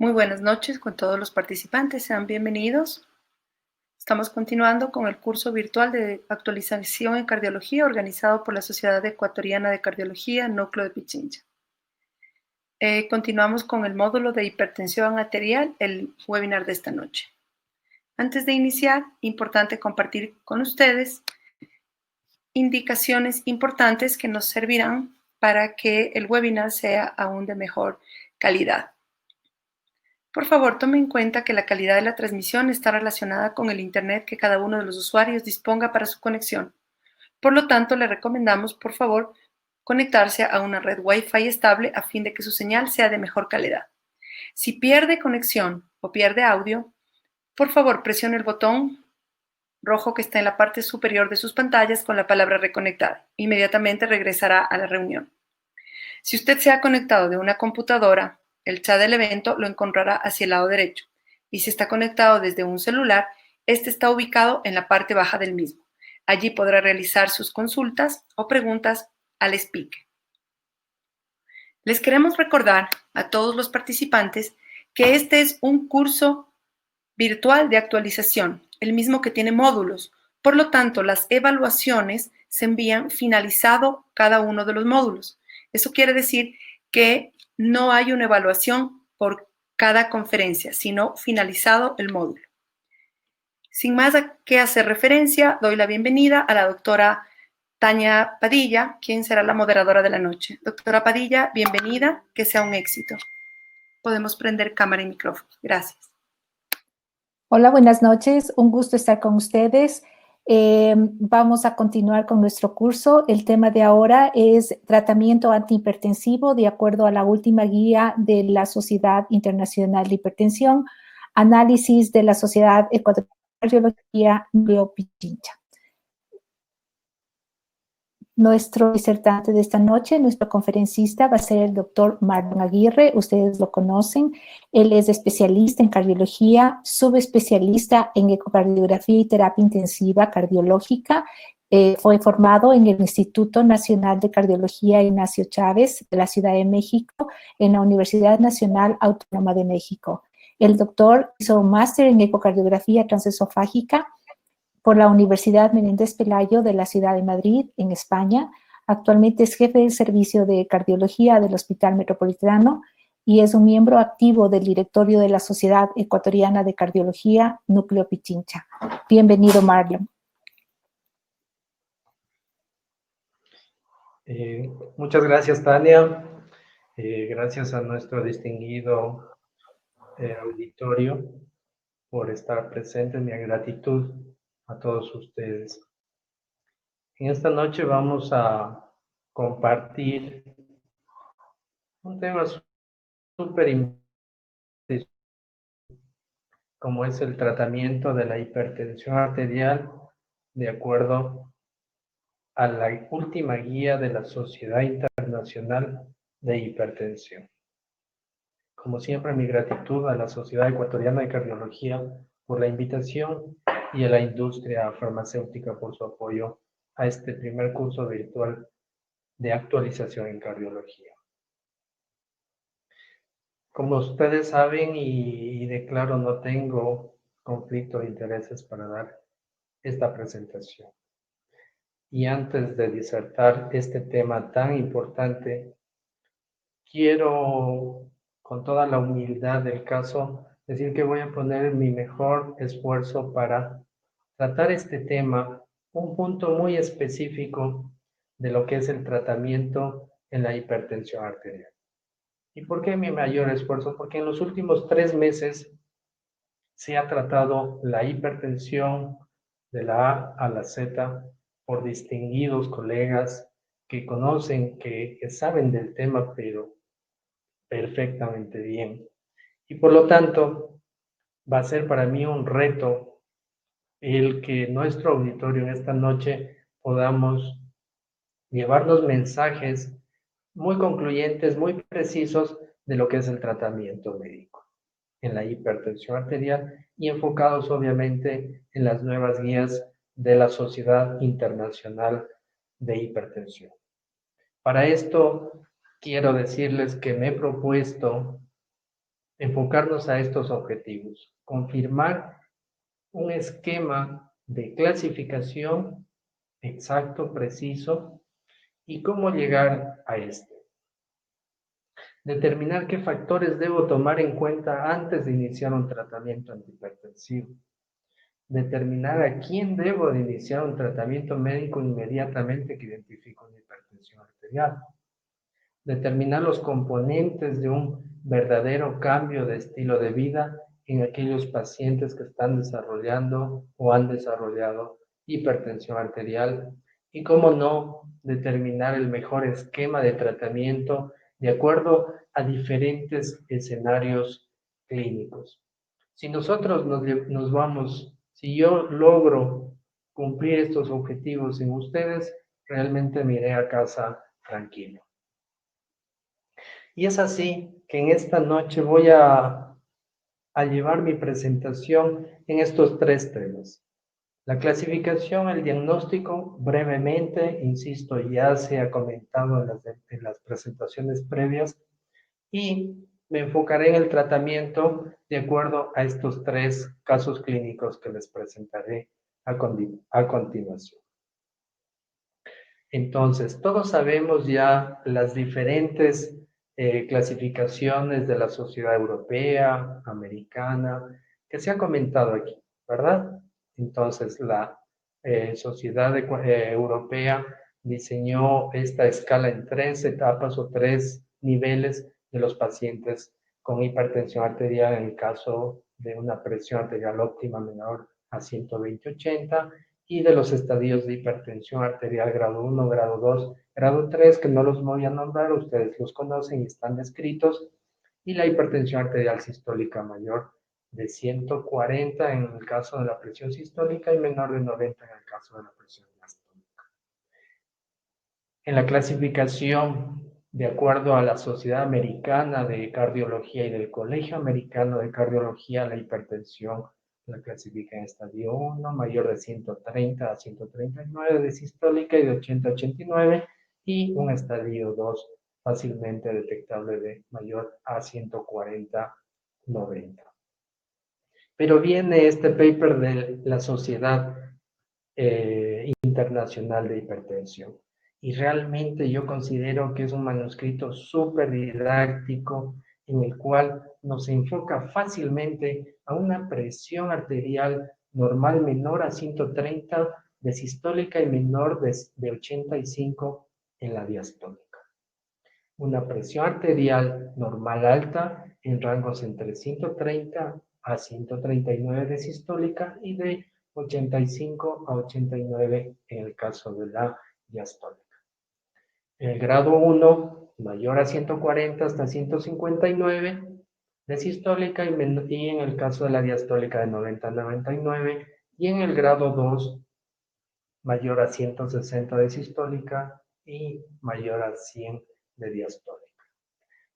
Muy buenas noches con todos los participantes, sean bienvenidos. Estamos continuando con el curso virtual de actualización en cardiología organizado por la Sociedad Ecuatoriana de Cardiología, Núcleo de Pichincha. Continuamos con el módulo de hipertensión arterial, el webinar de esta noche. Antes de iniciar, importante compartir con ustedes indicaciones importantes que nos servirán para que el webinar sea aún de mejor calidad. Por favor, tome en cuenta que la calidad de la transmisión está relacionada con el Internet que cada uno de los usuarios disponga para su conexión. Por lo tanto, le recomendamos, por favor, conectarse a una red Wi-Fi estable a fin de que su señal sea de mejor calidad. Si pierde conexión o pierde audio, por favor, presione el botón rojo que está en la parte superior de sus pantallas con la palabra reconectar. Inmediatamente regresará a la reunión. Si usted se ha conectado de una computadora, el chat del evento lo encontrará hacia el lado derecho. Y si está conectado desde un celular, este está ubicado en la parte baja del mismo. Allí podrá realizar sus consultas o preguntas al speaker. Les queremos recordar a todos los participantes que este es un curso virtual de actualización, el mismo que tiene módulos. Por lo tanto, las evaluaciones se envían finalizado cada uno de los módulos. Eso quiere decir que no hay una evaluación por cada conferencia, sino finalizado el módulo. Sin más a qué hacer referencia, doy la bienvenida a la doctora Tania Padilla, quien será la moderadora de la noche. Doctora Padilla, bienvenida, que sea un éxito. Podemos prender cámara y micrófono. Gracias. Hola, buenas noches. Un gusto estar con ustedes. Vamos a continuar con nuestro curso. El tema de ahora es tratamiento antihipertensivo de acuerdo a la última guía de la Sociedad Internacional de Hipertensión, análisis de la Sociedad Ecuatoriana de Cardiología, Núcleo Pichincha. Nuestro disertante de esta noche, nuestro conferencista, va a ser el doctor Marlon Aguirre. Ustedes lo conocen. Él es especialista en cardiología, subespecialista en ecocardiografía y terapia intensiva cardiológica. Fue formado en el Instituto Nacional de Cardiología Ignacio Chávez de la Ciudad de México, en la Universidad Nacional Autónoma de México. El doctor hizo un máster en ecocardiografía transesofágica por la Universidad Menéndez Pelayo de la Ciudad de Madrid, en España. Actualmente es jefe del servicio de cardiología del Hospital Metropolitano y es un miembro activo del directorio de la Sociedad Ecuatoriana de Cardiología, Núcleo Pichincha. Bienvenido, Marlon. Muchas gracias, Tania. Gracias a nuestro distinguido auditorio por estar presente. Mi gratitud a todos ustedes. En esta noche vamos a compartir un tema súper importante, como es el tratamiento de la hipertensión arterial de acuerdo a la última guía de la Sociedad Internacional de Hipertensión. Como siempre, mi gratitud a la Sociedad Ecuatoriana de Cardiología por la invitación y a la industria farmacéutica por su apoyo a este primer curso virtual de actualización en cardiología. Como ustedes saben y declaro, no tengo conflicto de intereses para dar esta presentación. Y antes de disertar este tema tan importante, quiero, con toda la humildad del caso, decir que voy a poner mi mejor esfuerzo para tratar este tema, un punto muy específico de lo que es el tratamiento en la hipertensión arterial. ¿Y por qué mi mayor esfuerzo? Porque en los últimos 3 meses se ha tratado la hipertensión de la A a la Z por distinguidos colegas que conocen, que saben del tema, pero perfectamente bien. Y por lo tanto, va a ser para mí un reto el que nuestro auditorio en esta noche podamos llevarnos mensajes muy concluyentes, muy precisos de lo que es el tratamiento médico en la hipertensión arterial y enfocados obviamente en las nuevas guías de la Sociedad Internacional de Hipertensión. Para esto quiero decirles que me he propuesto enfocarnos a estos objetivos, confirmar un esquema de clasificación exacto, preciso, y cómo llegar a este. Determinar qué factores debo tomar en cuenta antes de iniciar un tratamiento antihipertensivo. Determinar a quién debo de iniciar un tratamiento médico inmediatamente que identifico una hipertensión arterial. Determinar los componentes de un verdadero cambio de estilo de vida en aquellos pacientes que están desarrollando o han desarrollado hipertensión arterial. Y cómo no, determinar el mejor esquema de tratamiento de acuerdo a diferentes escenarios clínicos. Si nosotros nos vamos, si yo logro cumplir estos objetivos en ustedes, realmente me iré a casa tranquilo. Y es así que en esta noche voy a llevar mi presentación en estos tres temas. La clasificación, el diagnóstico, brevemente, insisto, ya se ha comentado en las presentaciones previas, y me enfocaré en el tratamiento de acuerdo a estos tres casos clínicos que les presentaré a continuación. Entonces, todos sabemos ya las diferentes clasificaciones de la Sociedad Europea, Americana, que se ha comentado aquí, ¿verdad? Entonces, la Sociedad Europea diseñó esta escala en 3 etapas o 3 niveles de los pacientes con hipertensión arterial en el caso de una presión arterial óptima menor a 120/80, y de los estadios de hipertensión arterial grado 1, grado 2, grado 3, que no los voy a nombrar, ustedes los conocen y están descritos, y la hipertensión arterial sistólica mayor de 140 en el caso de la presión sistólica y menor de 90 en el caso de la presión diastólica. En la clasificación, de acuerdo a la Sociedad Americana de Cardiología y del Colegio Americano de Cardiología, la hipertensión la clasifica en estadio 1, mayor de 130 a 139 de sistólica y de 80 a 89, y un estadio 2 fácilmente detectable de mayor a 140/90. Pero viene este paper de la Sociedad Internacional de Hipertensión, y realmente yo considero que es un manuscrito súper didáctico en el cual nos enfoca fácilmente a una presión arterial normal menor a 130 de sistólica y menor de 85 en la diastólica. Una presión arterial normal alta en rangos entre 130 a 139 de sistólica y de 85 a 89 en el caso de la diastólica. El grado 1, mayor a 140 hasta 159 de sistólica, y en el caso de la diastólica de 90 a 99, y en el grado 2, mayor a 160 de sistólica y mayor a 100 de diastólica.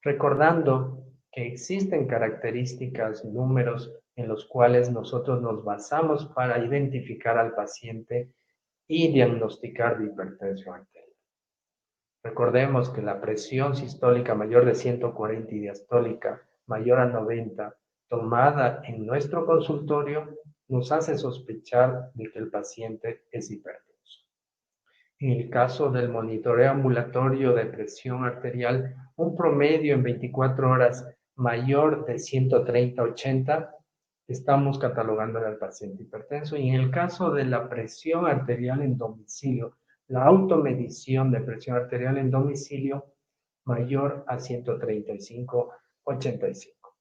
Recordando que existen características, números en los cuales nosotros nos basamos para identificar al paciente y diagnosticar de hipertensión arterial. Recordemos que la presión sistólica mayor de 140 y diastólica mayor a 90, tomada en nuestro consultorio, nos hace sospechar de que el paciente es hipertenso. En el caso del monitoreo ambulatorio de presión arterial, un promedio en 24 horas mayor de 130/80, estamos catalogándole al paciente hipertenso. Y en el caso de la presión arterial en domicilio, la automedición de presión arterial en domicilio mayor a 135/85.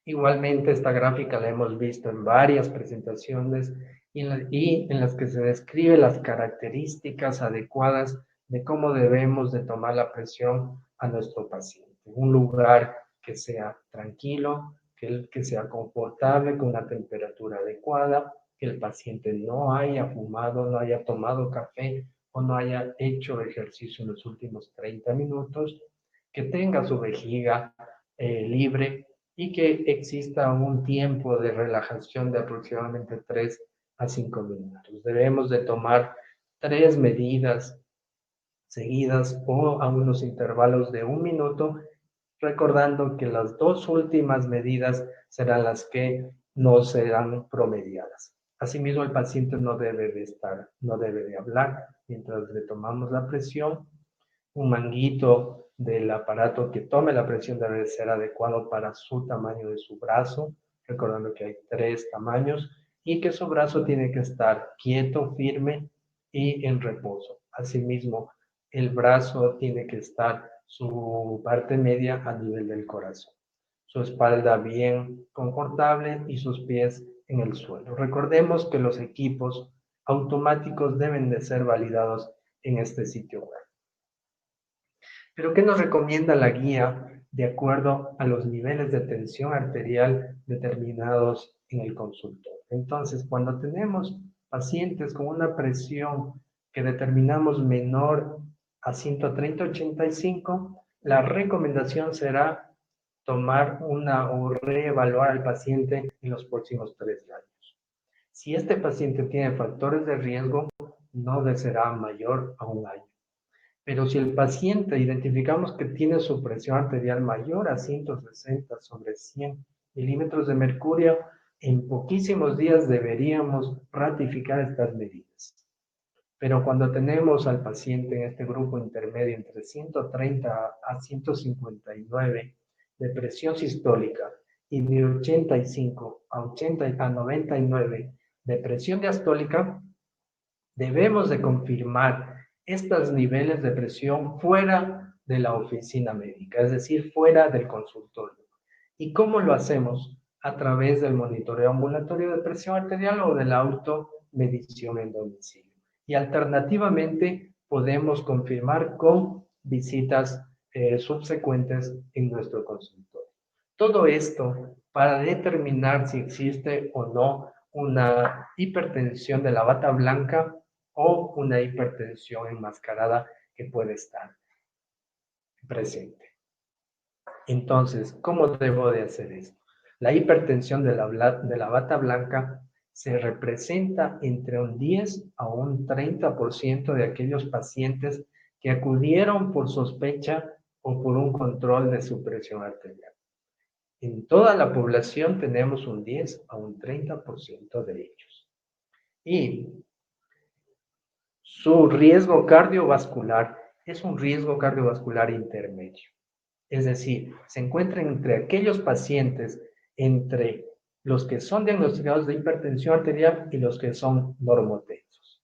Igualmente, esta gráfica la hemos visto en varias presentaciones y en las que se describe las características adecuadas de cómo debemos de tomar la presión a nuestro paciente. Un lugar que sea tranquilo, que sea confortable, con una temperatura adecuada, que el paciente no haya fumado, no haya tomado café o no haya hecho ejercicio en los últimos 30 minutos, que tenga su vejiga libre, y que exista un tiempo de relajación de aproximadamente 3 a 5 minutos. Debemos de tomar 3 medidas seguidas o a unos intervalos de 1 minuto recordando que las dos últimas medidas serán las que no serán promediadas. Asimismo, el paciente no debe de hablar mientras le tomamos la presión. Un manguito del aparato que tome la presión debe ser adecuado para su tamaño de su brazo, recordando que hay 3 tamaños y que su brazo tiene que estar quieto, firme y en reposo. Asimismo, el brazo tiene que estar su parte media a nivel del corazón, su espalda bien confortable y sus pies en el suelo. Recordemos que los equipos automáticos deben de ser validados en este sitio web. Pero ¿qué nos recomienda la guía de acuerdo a los niveles de tensión arterial determinados en el consultorio? Entonces, cuando tenemos pacientes con una presión que determinamos menor a 130/85, la recomendación será tomar o reevaluar al paciente en los próximos 3 años. Si este paciente tiene factores de riesgo, no será mayor a 1 año. Pero si el paciente identificamos que tiene su presión arterial mayor a 160/100 milímetros de mercurio, en poquísimos días deberíamos ratificar estas medidas. Pero cuando tenemos al paciente en este grupo intermedio entre 130 a 159 de presión sistólica y de 85 a 99 de presión diastólica, debemos de confirmar estos niveles de presión fuera de la oficina médica, es decir, fuera del consultorio. ¿Y cómo lo hacemos? A través del monitoreo ambulatorio de presión arterial o de la automedición en domicilio. Y alternativamente podemos confirmar con visitas subsecuentes en nuestro consultorio. Todo esto para determinar si existe o no una hipertensión de la bata blanca o una hipertensión enmascarada que puede estar presente. Entonces, ¿cómo debo de hacer esto? La hipertensión de la bata blanca se representa entre un 10 a un 30% de aquellos pacientes que acudieron por sospecha o por un control de su presión arterial. En toda la población tenemos un 10 a un 30% de ellos. Y su riesgo cardiovascular es un riesgo cardiovascular intermedio. Es decir, se encuentra entre aquellos pacientes entre los que son diagnosticados de hipertensión arterial y los que son normotensos.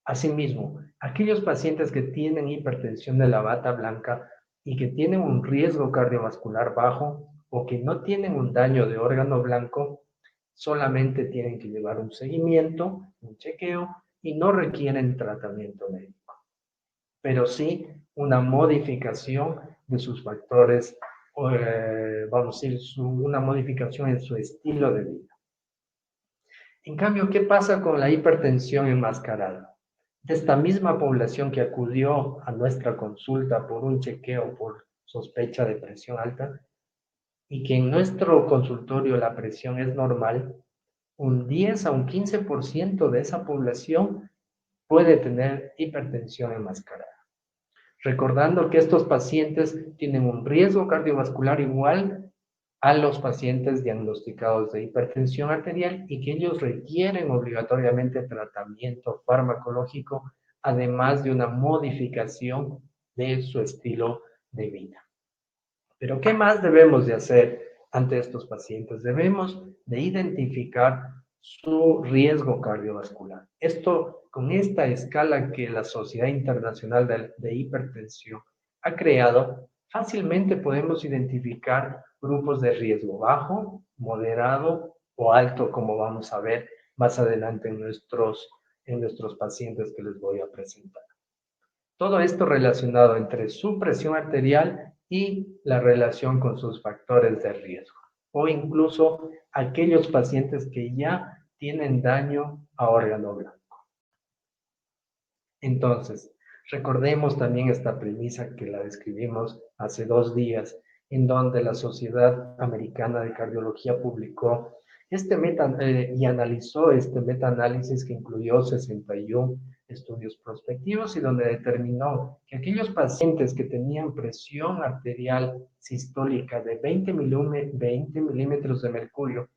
Asimismo, aquellos pacientes que tienen hipertensión de la bata blanca y que tienen un riesgo cardiovascular bajo o que no tienen un daño de órgano blanco, solamente tienen que llevar un seguimiento, un chequeo y no requieren tratamiento médico, pero sí una modificación de sus factores, vamos a decir, una modificación en su estilo de vida. En cambio, ¿qué pasa con la hipertensión enmascarada? De esta misma población que acudió a nuestra consulta por un chequeo por sospecha de presión alta y que en nuestro consultorio la presión es normal, un 10 a un 15% de esa población puede tener hipertensión enmascarada. Recordando que estos pacientes tienen un riesgo cardiovascular igual a los pacientes diagnosticados de hipertensión arterial y que ellos requieren obligatoriamente tratamiento farmacológico, además de una modificación de su estilo de vida. Pero ¿qué más debemos de hacer ante estos pacientes? Debemos de identificar su riesgo cardiovascular. Esto con esta escala que la Sociedad Internacional de Hipertensión ha creado, fácilmente podemos identificar grupos de riesgo bajo, moderado o alto, como vamos a ver más adelante en nuestros pacientes que les voy a presentar. Todo esto relacionado entre su presión arterial y la relación con sus factores de riesgo, o incluso aquellos pacientes que ya tienen daño a órgano blanco. Entonces, recordemos también esta premisa que la describimos hace 2 días, en donde la Sociedad Americana de Cardiología publicó y analizó este metaanálisis que incluyó 61 estudios prospectivos y donde determinó que aquellos pacientes que tenían presión arterial sistólica de 20 milímetros de mercurio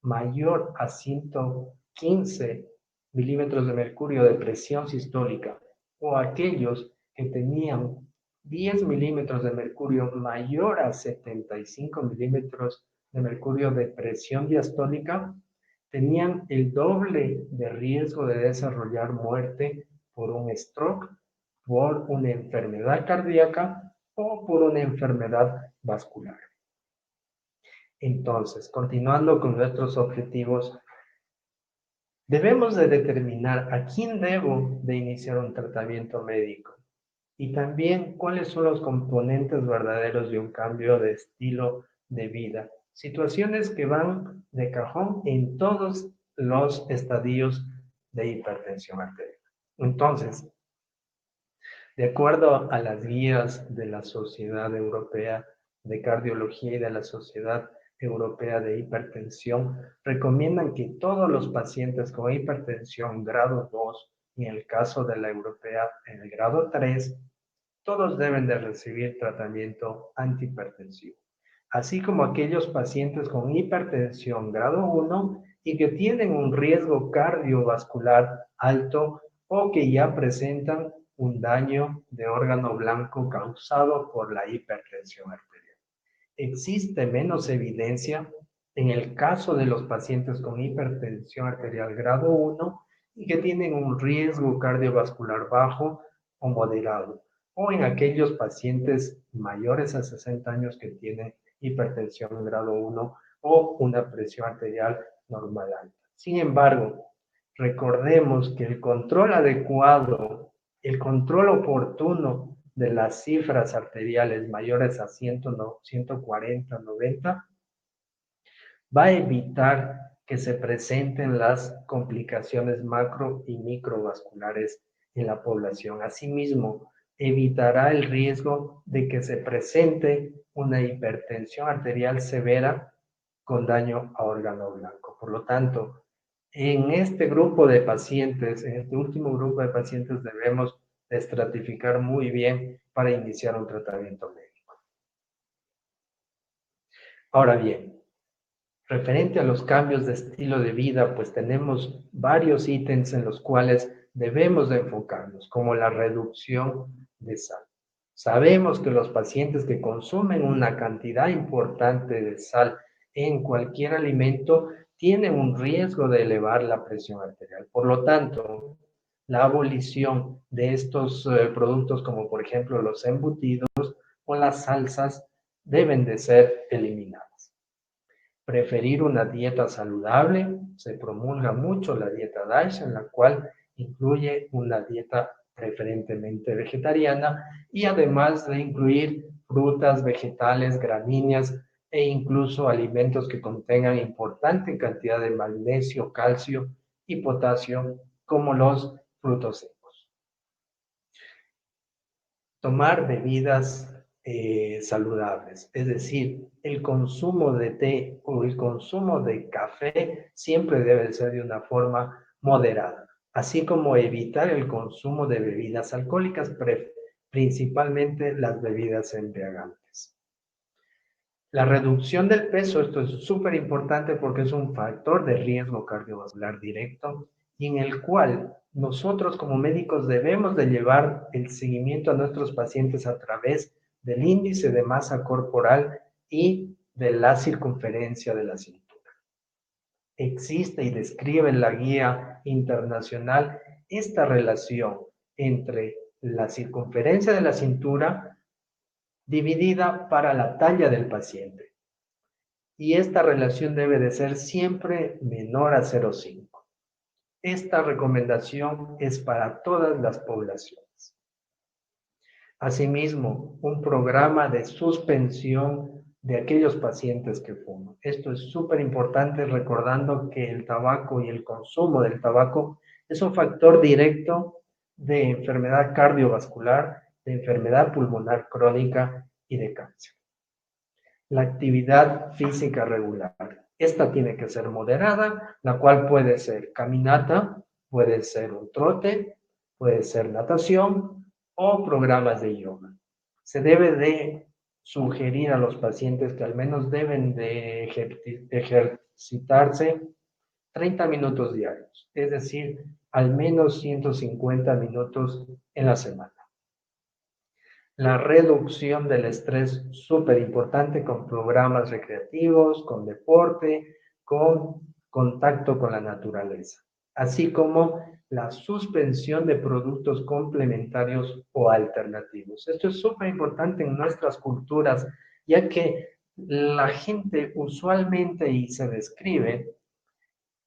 mayor a 115 milímetros de mercurio de presión sistólica, o aquellos que tenían 10 milímetros de mercurio mayor a 75 milímetros de mercurio de presión diastólica, tenían el doble de riesgo de desarrollar muerte por un stroke, por una enfermedad cardíaca o por una enfermedad vascular. Entonces, continuando con nuestros objetivos, debemos de determinar a quién debo de iniciar un tratamiento médico y también cuáles son los componentes verdaderos de un cambio de estilo de vida. Situaciones que van de cajón en todos los estadios de hipertensión arterial. Entonces, de acuerdo a las guías de la Sociedad Europea de Cardiología y de la Sociedad Europea de Hipertensión, recomiendan que todos los pacientes con hipertensión grado 2 y en el caso de la europea en el grado 3, todos deben de recibir tratamiento antihipertensivo, así como aquellos pacientes con hipertensión grado 1 y que tienen un riesgo cardiovascular alto o que ya presentan un daño de órgano blanco causado por la hipertensión arterial. Existe menos evidencia en el caso de los pacientes con hipertensión arterial grado 1 y que tienen un riesgo cardiovascular bajo o moderado, o en aquellos pacientes mayores a 60 años que tienen hipertensión grado 1 o una presión arterial normal alta. Sin embargo, recordemos que el control adecuado, el control oportuno de las cifras arteriales mayores a 140, 90, va a evitar que se presenten las complicaciones macro y microvasculares en la población. Asimismo, evitará el riesgo de que se presente una hipertensión arterial severa con daño a órgano blanco. Por lo tanto, en este grupo de pacientes, en este último grupo de pacientes, debemos estratificar muy bien para iniciar un tratamiento médico. Ahora bien, referente a los cambios de estilo de vida, pues tenemos varios ítems en los cuales debemos de enfocarnos, como la reducción de sal. Sabemos que los pacientes que consumen una cantidad importante de sal en cualquier alimento tienen un riesgo de elevar la presión arterial. Por lo tanto, la abolición de estos productos, como por ejemplo los embutidos o las salsas, deben de ser eliminadas. Preferir una dieta saludable, se promulga mucho la dieta DASH, en la cual incluye una dieta preferentemente vegetariana y además de incluir frutas, vegetales, gramíneas e incluso alimentos que contengan importante cantidad de magnesio, calcio y potasio, como los frutos secos. Tomar bebidas saludables, es decir, el consumo de té o el consumo de café siempre debe ser de una forma moderada, así como evitar el consumo de bebidas alcohólicas, principalmente las bebidas embriagantes. La reducción del peso, esto es súper importante porque es un factor de riesgo cardiovascular directo y en el cual nosotros como médicos debemos de llevar el seguimiento a nuestros pacientes a través del índice de masa corporal y de la circunferencia de la cintura. Existe y describe en la guía internacional esta relación entre la circunferencia de la cintura dividida para la talla del paciente. Y esta relación debe de ser siempre menor a 0,5. Esta recomendación es para todas las poblaciones. Asimismo, un programa de suspensión de aquellos pacientes que fuman. Esto es súper importante, recordando que el tabaco y el consumo del tabaco es un factor directo de enfermedad cardiovascular, de enfermedad pulmonar crónica y de cáncer. La actividad física regular. Esta tiene que ser moderada, la cual puede ser caminata, puede ser un trote, puede ser natación o programas de yoga. Se debe de sugerir a los pacientes que al menos deben de ejercitarse 30 minutos diarios, es decir, al menos 150 minutos en la semana. La reducción del estrés, súper importante, con programas recreativos, con deporte, con contacto con la naturaleza, así como la suspensión de productos complementarios o alternativos. Esto es súper importante en nuestras culturas, ya que la gente usualmente y se describe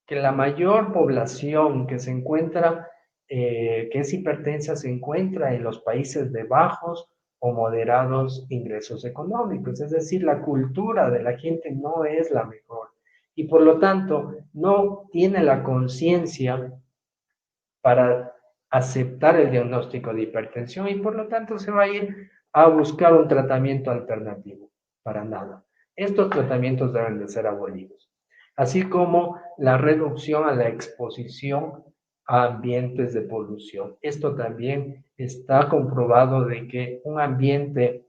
que la mayor población que se encuentra, que es hipertensa, se encuentra en los países de bajos o moderados ingresos económicos. Es decir, la cultura de la gente no es la mejor y por lo tanto no tiene la conciencia para aceptar el diagnóstico de hipertensión y por lo tanto se va a ir a buscar un tratamiento alternativo. Para nada. Estos tratamientos deben de ser abolidos, así como la reducción a la exposición a ambientes de polución. Esto también está comprobado de que un ambiente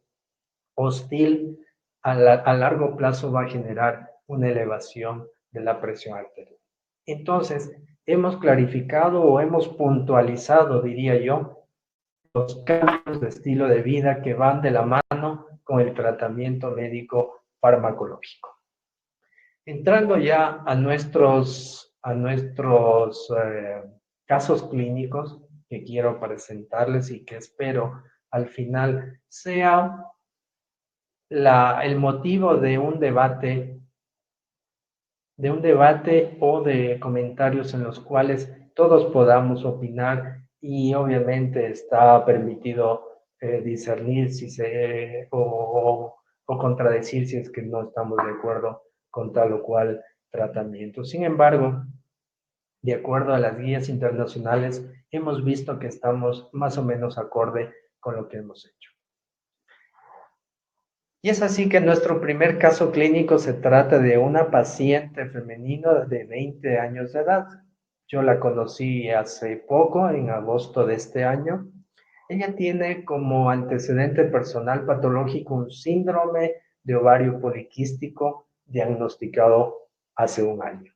hostil a largo plazo va a generar una elevación de la presión arterial. Entonces, hemos clarificado o hemos puntualizado, diría yo, los cambios de estilo de vida que van de la mano con el tratamiento médico farmacológico. Entrando ya a nuestros casos clínicos que quiero presentarles y que espero al final sea el motivo de un debate o de comentarios en los cuales todos podamos opinar y obviamente está permitido discernir o contradecir si es que no estamos de acuerdo con tal o cual tratamiento. Sin embargo, de acuerdo a las guías internacionales, hemos visto que estamos más o menos acorde con lo que hemos hecho. Y es así que nuestro primer caso clínico se trata de una paciente femenina de 20 años de edad. Yo la conocí hace poco, en agosto de este año. Ella tiene como antecedente personal patológico un síndrome de ovario poliquístico diagnosticado hace un año.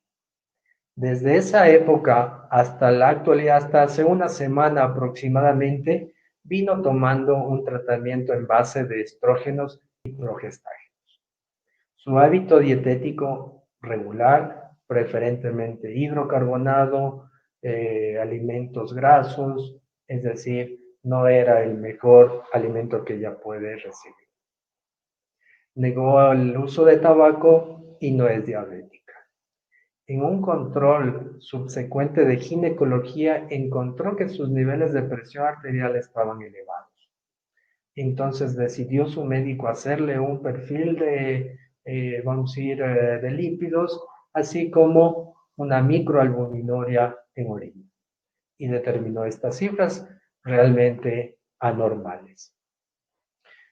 Desde esa época hasta la actualidad, hasta hace una semana aproximadamente, vino tomando un tratamiento en base de estrógenos y progestágenos. Su hábito dietético regular, preferentemente hidrocarbonado, alimentos grasos, es decir, no era el mejor alimento que ella puede recibir. Negó el uso de tabaco y no es diabética. En un control subsecuente de ginecología encontró que sus niveles de presión arterial estaban elevados. Entonces decidió su médico hacerle un perfil de, de lípidos, así como una microalbuminuria en orina. Y determinó estas cifras realmente anormales.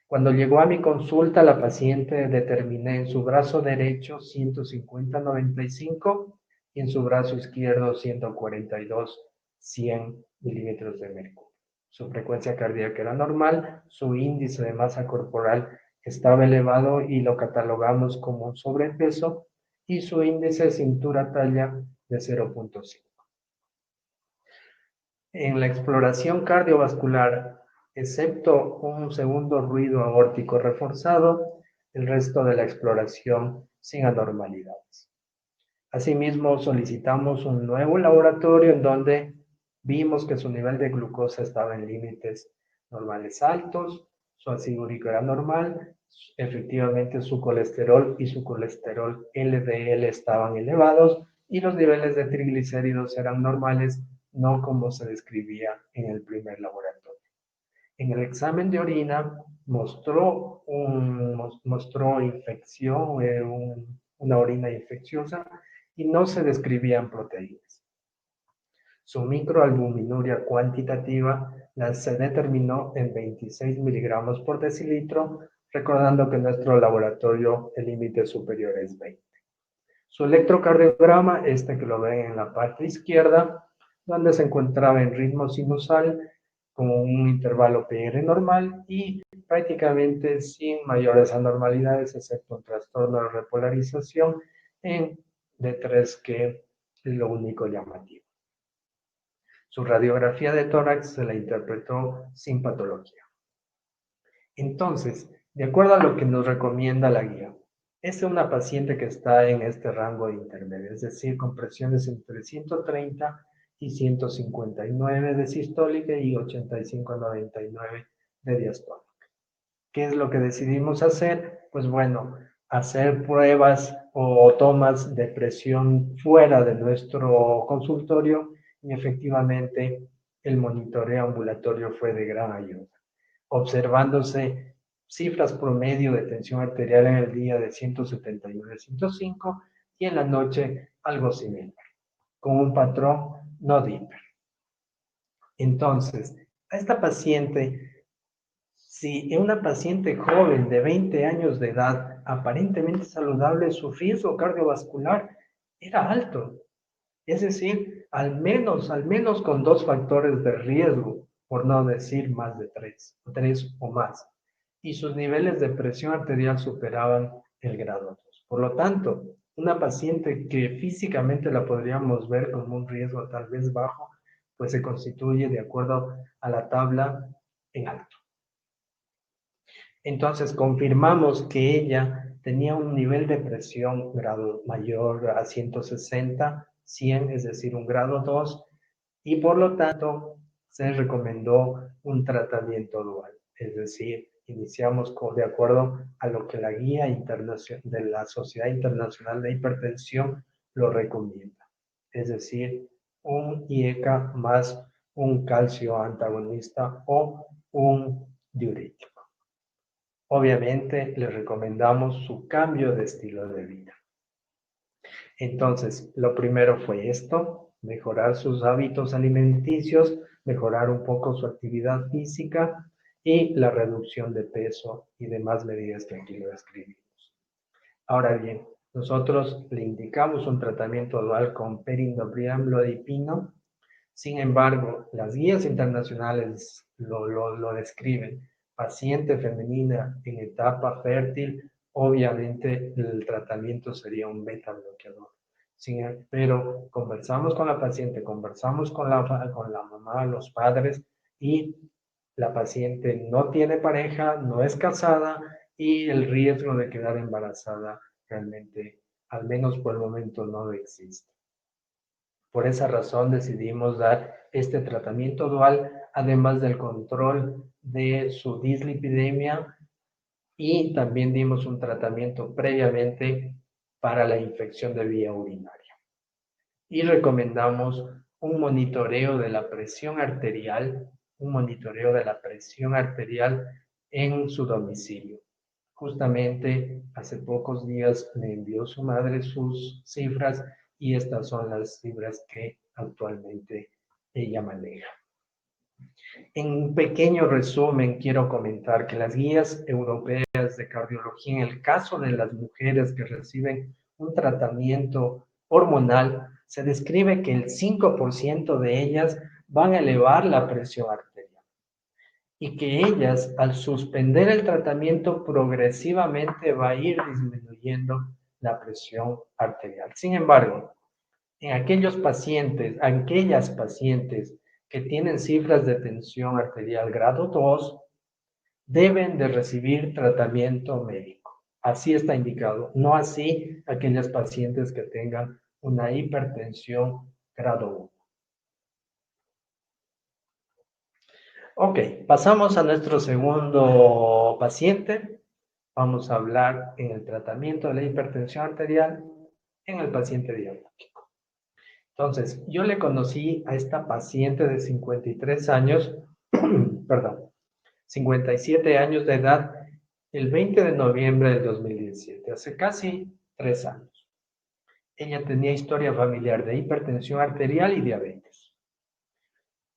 Cuando llegó a mi consulta, la paciente determiné en su brazo derecho 150/95 y en su brazo izquierdo 142/100 milímetros de mercurio. Su frecuencia cardíaca era normal, su índice de masa corporal estaba elevado y lo catalogamos como un sobrepeso y su índice de cintura-talla de 0.5. En la exploración cardiovascular, excepto un segundo ruido aórtico reforzado, el resto de la exploración sin anormalidades. Asimismo, solicitamos un nuevo laboratorio en donde vimos que su nivel de glucosa estaba en límites normales altos, su ácido úrico era normal, efectivamente su colesterol y su colesterol LDL estaban elevados y los niveles de triglicéridos eran normales, no como se describía en el primer laboratorio. En el examen de orina mostró infección, una orina infecciosa y no se describían proteínas. Su microalbuminuria cuantitativa se determinó en 26 miligramos por decilitro, recordando que en nuestro laboratorio el límite superior es 20. Su electrocardiograma, este que lo ven en la parte izquierda, donde se encontraba en ritmo sinusal con un intervalo PR normal y prácticamente sin mayores anormalidades, excepto un trastorno de repolarización en D3, que es lo único llamativo. Su radiografía de tórax se la interpretó sin patología. Entonces, de acuerdo a lo que nos recomienda la guía, es una paciente que está en este rango de intermedio, es decir, con presiones entre 130 y 159 de sistólica y 85 a 99 de diastólica. ¿Qué es lo que decidimos hacer? Pues bueno, hacer pruebas o tomas de presión fuera de nuestro consultorio y efectivamente el monitoreo ambulatorio fue de gran ayuda, observándose cifras promedio de tensión arterial en el día de 179-105 y en la noche algo similar, con un patrón no diper. Entonces, a esta paciente, si una paciente joven de 20 años de edad, aparentemente saludable, su riesgo cardiovascular era alto. Es decir, al menos con 2 factores de riesgo, por no decir más de 3 o más. Y sus niveles de presión arterial superaban el grado 2. Por lo tanto, una paciente que físicamente la podríamos ver como un riesgo tal vez bajo, pues se constituye de acuerdo a la tabla en alto. Entonces confirmamos que ella tenía un nivel de presión grado mayor a 160, 100, es decir, un grado 2, y por lo tanto se recomendó un tratamiento dual, es decir, iniciamos de acuerdo a lo que la guía de la Sociedad Internacional de Hipertensión lo recomienda, es decir, un IECA más un calcio antagonista o un diurético. Obviamente le recomendamos su cambio de estilo de vida. Entonces, lo primero fue esto, mejorar sus hábitos alimenticios, mejorar un poco su actividad física y la reducción de peso y demás medidas que aquí lo describimos. Ahora bien, nosotros le indicamos un tratamiento dual con perindopriamlodipino. Sin embargo, las guías internacionales lo describen. Paciente femenina en etapa fértil, obviamente el tratamiento sería un beta bloqueador. Pero conversamos con la paciente, conversamos con la mamá, los padres, y la paciente no tiene pareja, no es casada y el riesgo de quedar embarazada realmente, al menos por el momento, no existe. Por esa razón decidimos dar este tratamiento dual, además del control de su dislipidemia, y también dimos un tratamiento previamente para la infección de vía urinaria. Y recomendamos un monitoreo de la presión arterial, en su domicilio. Justamente hace pocos días me envió su madre sus cifras y estas son las cifras que actualmente ella maneja. En un pequeño resumen, quiero comentar que las guías europeas de cardiología, en el caso de las mujeres que reciben un tratamiento hormonal, se describe que el 5% de ellas van a elevar la presión arterial y que ellas, al suspender el tratamiento, progresivamente va a ir disminuyendo la presión arterial. Sin embargo, en aquellas pacientes que tienen cifras de tensión arterial grado 2, deben de recibir tratamiento médico. Así está indicado, no así aquellas pacientes que tengan una hipertensión grado 1. Ok, pasamos a nuestro segundo paciente. Vamos a hablar en el tratamiento de la hipertensión arterial en el paciente diabético. Entonces, yo le conocí a esta paciente de 53 años, perdón, 57 años de edad, el 20 de noviembre del 2017, hace casi 3 años. Ella tenía historia familiar de hipertensión arterial y diabetes.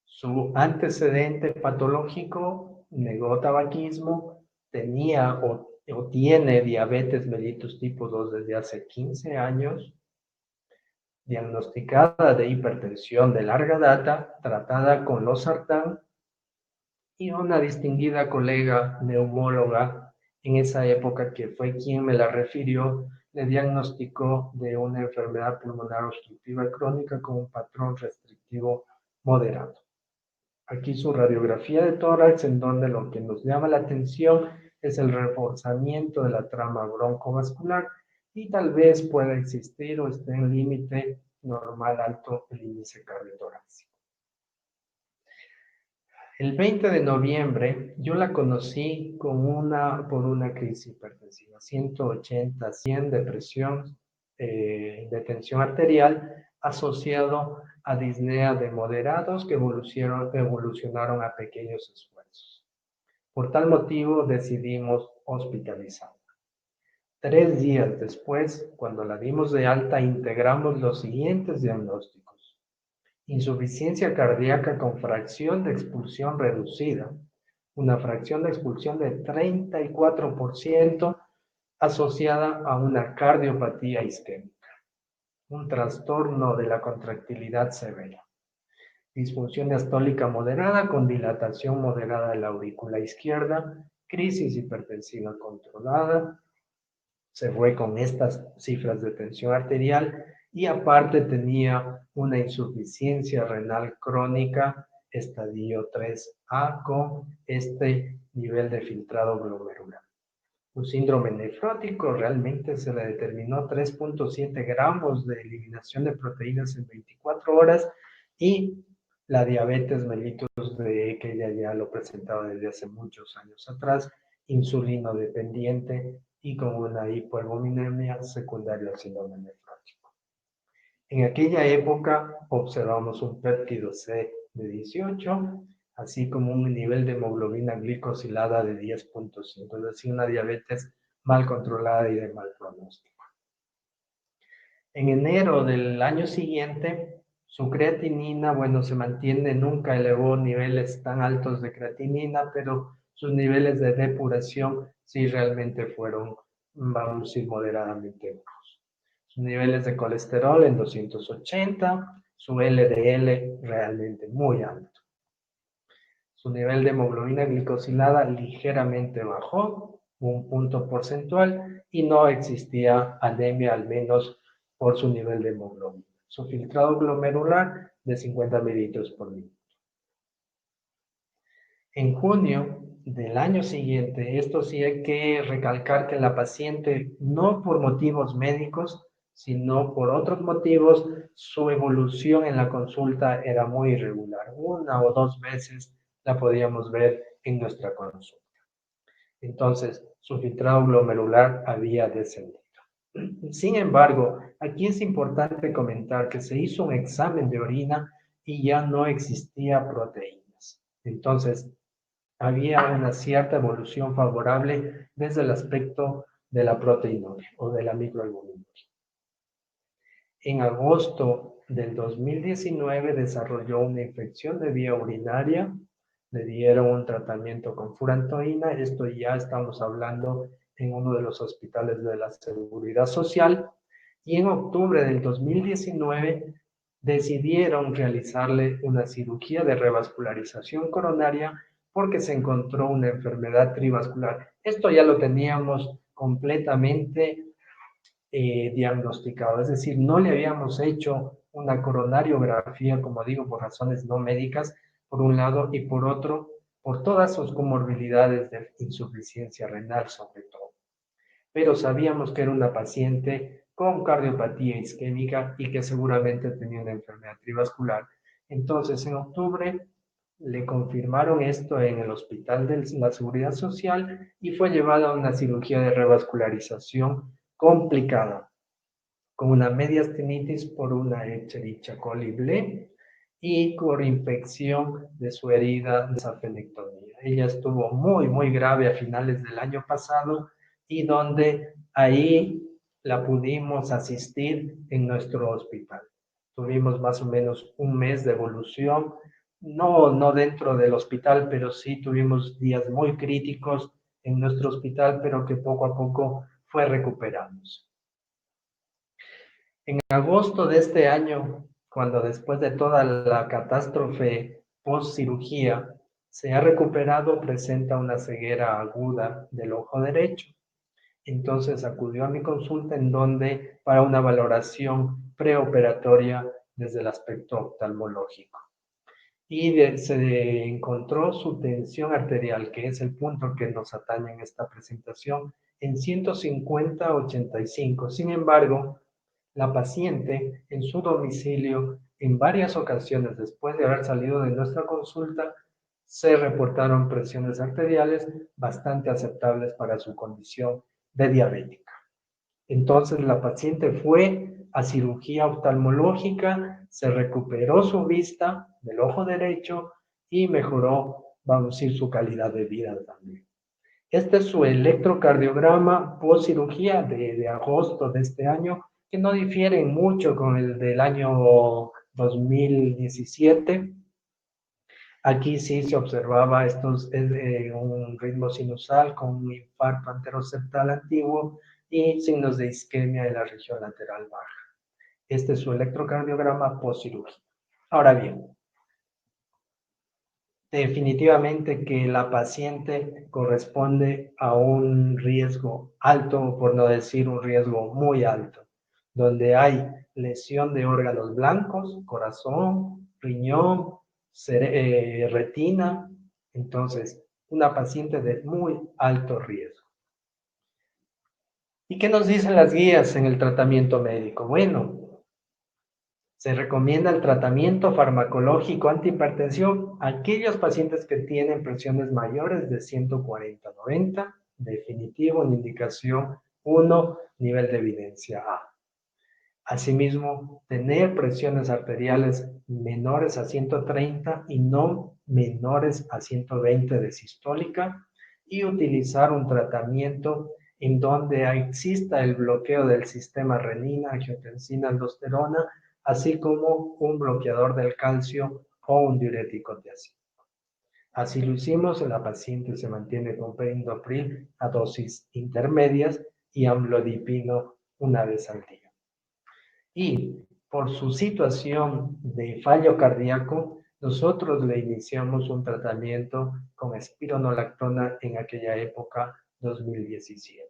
Su antecedente patológico, negó tabaquismo, tenía o tiene diabetes mellitus tipo 2 desde hace 15 años, diagnosticada de hipertensión de larga data, tratada con losartán, y una distinguida colega neumóloga en esa época, que fue quien me la refirió, le diagnosticó de una enfermedad pulmonar obstructiva crónica con un patrón restrictivo moderado. Aquí su radiografía de tórax, en donde lo que nos llama la atención es el reforzamiento de la trama broncovascular, y tal vez pueda existir o esté en límite normal alto el índice cardiotorácico. El 20 de noviembre yo la conocí por una crisis hipertensiva, 180, 100 de presión, de tensión arterial, asociado a disnea de moderados que evolucionaron a pequeños esfuerzos. Por tal motivo decidimos hospitalizarla. 3 días después, cuando la dimos de alta, integramos los siguientes diagnósticos: insuficiencia cardíaca con fracción de expulsión reducida, una fracción de expulsión de 34% asociada a una cardiopatía isquémica, un trastorno de la contractilidad severa, disfunción diastólica moderada con dilatación moderada de la aurícula izquierda, crisis hipertensiva controlada. Se fue con estas cifras de tensión arterial, y aparte tenía una insuficiencia renal crónica estadio 3A con este nivel de filtrado glomerular. Un síndrome nefrótico, realmente se le determinó 3.7 gramos de eliminación de proteínas en 24 horas, y la diabetes mellitus, que ella ya lo presentaba desde hace muchos años atrás, insulino dependiente y con una hipoalbuminemia secundaria al síndrome nefrótico. En aquella época observamos un péptido C de 18, así como un nivel de hemoglobina glicosilada de 10.5, es decir, una diabetes mal controlada y de mal pronóstico. En enero del año siguiente, su creatinina, bueno, se mantiene, nunca elevó niveles tan altos de creatinina, pero sus niveles de depuración sí realmente fueron, vamos a decir, moderadamente bajos. Sus niveles de colesterol en 280, su LDL realmente muy alto. Su nivel de hemoglobina glicosilada ligeramente bajó, 1 punto porcentual, y no existía anemia, al menos por su nivel de hemoglobina. Su filtrado glomerular de 50 mililitros por minuto. En junio del año siguiente, esto sí hay que recalcar que la paciente, no por motivos médicos, sino por otros motivos, su evolución en la consulta era muy irregular. 1 o 2 veces la podíamos ver en nuestra consulta. Entonces, su filtrado glomerular había descendido. Sin embargo, aquí es importante comentar que se hizo un examen de orina y ya no existía proteínas. Entonces, había una cierta evolución favorable desde el aspecto de la proteinuria o de la microalbuminuria. En agosto del 2019 desarrolló una infección de vía urinaria, le dieron un tratamiento con furantoína, esto ya estamos hablando en uno de los hospitales de la Seguridad Social, y en octubre del 2019 decidieron realizarle una cirugía de revascularización coronaria porque se encontró una enfermedad trivascular. Esto ya lo teníamos completamente diagnosticado, es decir, no le habíamos hecho una coronariografía, como digo, por razones no médicas, por un lado, y por otro, por todas sus comorbilidades de insuficiencia renal, sobre todo. Pero sabíamos que era una paciente con cardiopatía isquémica y que seguramente tenía una enfermedad trivascular. Entonces, en octubre le confirmaron esto en el Hospital de la Seguridad Social y fue llevada a una cirugía de revascularización complicada, con una mediastinitis por una Escherichia coli BLE y por infección de su herida de safenectomía. Ella estuvo muy, muy grave a finales del año pasado, y donde ahí la pudimos asistir en nuestro hospital. Tuvimos más o menos un mes de evolución, no dentro del hospital, pero sí tuvimos días muy críticos en nuestro hospital, pero que poco a poco fue recuperándose. En agosto de este año, cuando después de toda la catástrofe post-cirugía se ha recuperado, presenta una ceguera aguda del ojo derecho. Entonces acudió a mi consulta en donde para una valoración preoperatoria desde el aspecto oftalmológico. Y se encontró su tensión arterial, que es el punto que nos atañe en esta presentación, en 150/85. Sin embargo, la paciente en su domicilio, en varias ocasiones después de haber salido de nuestra consulta, se reportaron presiones arteriales bastante aceptables para su condición de diabética. Entonces la paciente fue a cirugía oftalmológica, se recuperó su vista del ojo derecho y mejoró, vamos a decir, su calidad de vida también. Este es su electrocardiograma post cirugía de agosto de este año, que no difieren mucho con el del año 2017. Aquí sí se observaba un ritmo sinusal con un infarto anteroseptal antiguo y signos de isquemia en la región lateral baja. Este es su electrocardiograma post cirugía. Ahora bien, definitivamente que la paciente corresponde a un riesgo alto, por no decir un riesgo muy alto, donde hay lesión de órganos blancos, corazón, riñón, retina. Entonces, una paciente de muy alto riesgo. ¿Y qué nos dicen las guías en el tratamiento médico? Bueno, se recomienda el tratamiento farmacológico antihipertensión a aquellos pacientes que tienen presiones mayores de 140/90, definitivo en indicación 1, nivel de evidencia A. Asimismo, tener presiones arteriales menores a 130 y no menores a 120 de sistólica y utilizar un tratamiento en donde exista el bloqueo del sistema renina, angiotensina, aldosterona, así como un bloqueador del calcio o un diurético de ácido. Así lo hicimos, la paciente se mantiene con perindopril a dosis intermedias y amlodipino una vez al día. Y por su situación de fallo cardíaco, nosotros le iniciamos un tratamiento con espironolactona en aquella época, 2017.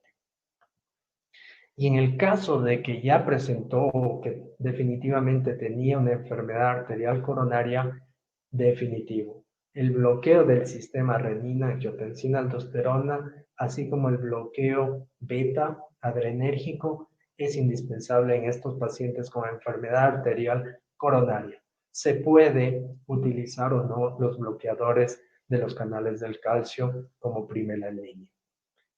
Y en el caso de que ya presentó que definitivamente tenía una enfermedad arterial coronaria, definitivo. El bloqueo del sistema renina, angiotensina, aldosterona, así como el bloqueo beta adrenérgico, es indispensable en estos pacientes con enfermedad arterial coronaria. Se puede utilizar o no los bloqueadores de los canales del calcio como primelaninib.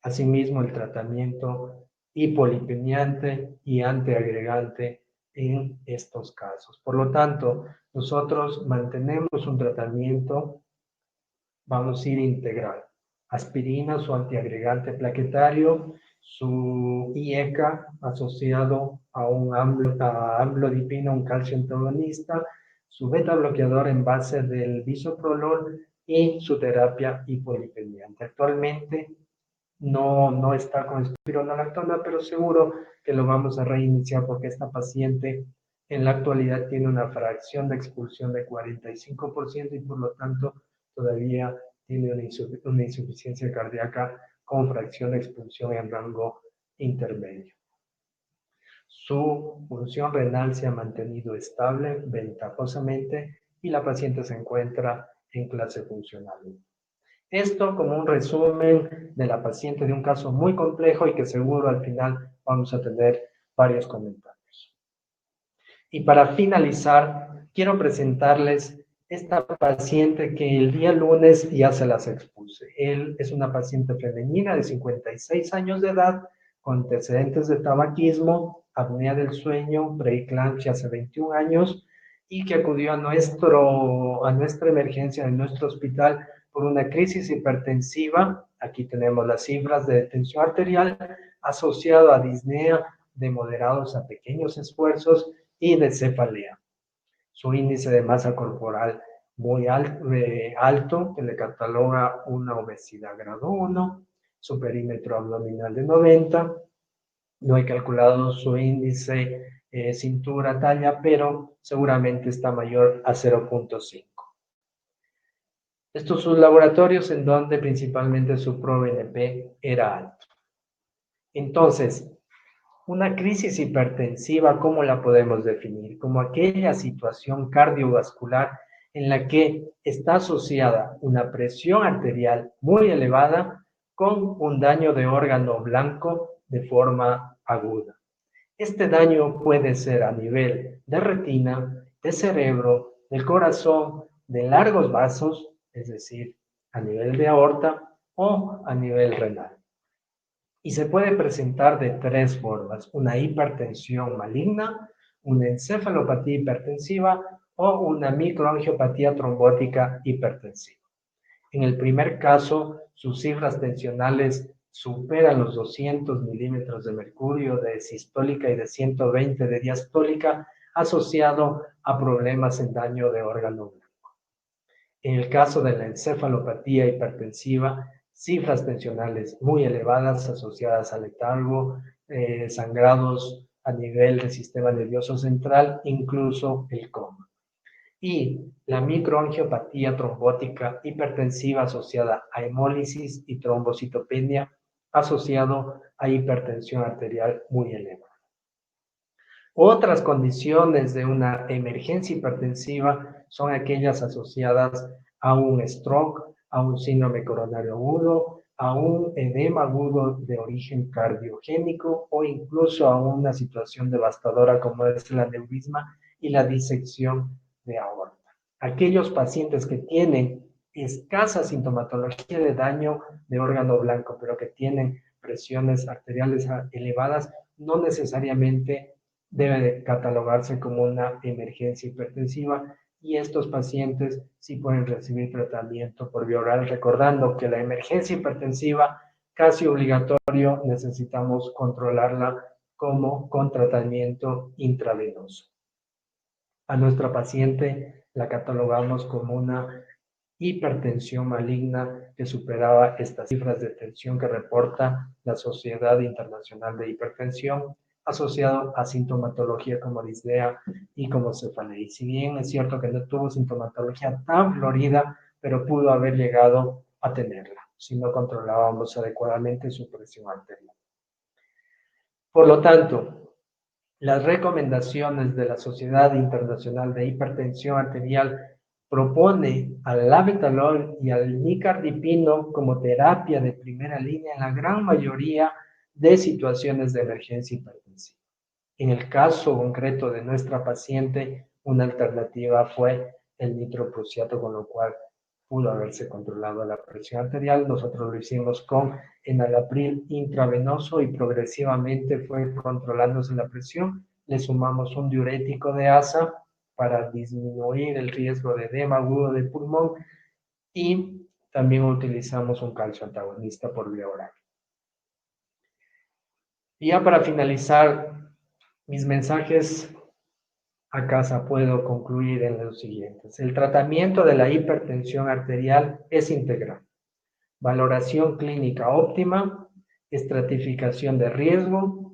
Asimismo, el tratamiento hipolipemiante y antiagregante en estos casos. Por lo tanto, nosotros mantenemos un tratamiento, vamos a ir integral. Aspirina, su antiagregante plaquetario, su IECA asociado a un amlodipino, un calcio antagonista, su beta bloqueador en base del bisoprolol y su terapia hipolipemiante. Actualmente no está con espironolactona, pero seguro que lo vamos a reiniciar porque esta paciente en la actualidad tiene una fracción de expulsión de 45% y por lo tanto todavía tiene una insuficiencia cardíaca con fracción de expulsión en rango intermedio. Su función renal se ha mantenido estable ventajosamente y la paciente se encuentra en clase funcional. Esto como un resumen de la paciente de un caso muy complejo y que seguro al final vamos a tener varios comentarios. Y para finalizar, quiero presentarles esta paciente que el día lunes ya se las expuse. Él es una paciente femenina de 56 años de edad, con antecedentes de tabaquismo, apnea del sueño, preeclampsia hace 21 años, y que acudió a nuestra emergencia en nuestro hospital por una crisis hipertensiva. Aquí tenemos las cifras de tensión arterial asociado a disnea de moderados a pequeños esfuerzos y de cefalea. Su índice de masa corporal muy alto, que le cataloga una obesidad grado 1, su perímetro abdominal de 90, no he calculado su índice cintura, talla, pero seguramente está mayor a 0.5. Estos son laboratorios en donde principalmente su ProBNP era alto. Entonces, una crisis hipertensiva, ¿cómo la podemos definir? Como aquella situación cardiovascular en la que está asociada una presión arterial muy elevada con un daño de órgano blanco de forma aguda. Este daño puede ser a nivel de retina, de cerebro, del corazón, de largos vasos, es decir, a nivel de aorta o a nivel renal. Y se puede presentar de tres formas: una hipertensión maligna, una encefalopatía hipertensiva o una microangiopatía trombótica hipertensiva. En el primer caso, sus cifras tensionales superan los 200 milímetros de mercurio de sistólica y de 120 de diastólica, asociado a problemas en daño de órgano blanco. En el caso de la encefalopatía hipertensiva, cifras tensionales muy elevadas asociadas al letargo, sangrados a nivel del sistema nervioso central, incluso el coma. Y la microangiopatía trombótica hipertensiva asociada a hemólisis y trombocitopenia, asociado a hipertensión arterial muy elevada. Otras condiciones de una emergencia hipertensiva son aquellas asociadas a un stroke, a un síndrome coronario agudo, a un edema agudo de origen cardiogénico o incluso a una situación devastadora como es el aneurisma y la disección de aorta. Aquellos pacientes que tienen escasa sintomatología de daño de órgano blanco, pero que tienen presiones arteriales elevadas, no necesariamente debe de catalogarse como una emergencia hipertensiva, y estos pacientes sí pueden recibir tratamiento por vía oral, recordando que la emergencia hipertensiva casi obligatorio necesitamos controlarla como con tratamiento intravenoso. A nuestra paciente la catalogamos como una hipertensión maligna que superaba estas cifras de tensión que reporta la Sociedad Internacional de Hipertensión, asociado a sintomatología como disnea y como cefalea. Y si bien es cierto que no tuvo sintomatología tan florida, pero pudo haber llegado a tenerla si no controlábamos adecuadamente su presión arterial. Por lo tanto, las recomendaciones de la Sociedad Internacional de Hipertensión Arterial propone al labetalol y al nicardipino como terapia de primera línea en la gran mayoría de situaciones de emergencia hipertensiva. En el caso concreto de nuestra paciente, una alternativa fue el nitroprusiato, con lo cual pudo haberse controlado la presión arterial. Nosotros lo hicimos con enalapril intravenoso y progresivamente fue controlándose la presión. Le sumamos un diurético de asa para disminuir el riesgo de edema agudo del pulmón y también utilizamos un calcio antagonista por vía oral. Y ya para finalizar mis mensajes a casa puedo concluir en los siguientes. El tratamiento de la hipertensión arterial es integral. Valoración clínica óptima, estratificación de riesgo,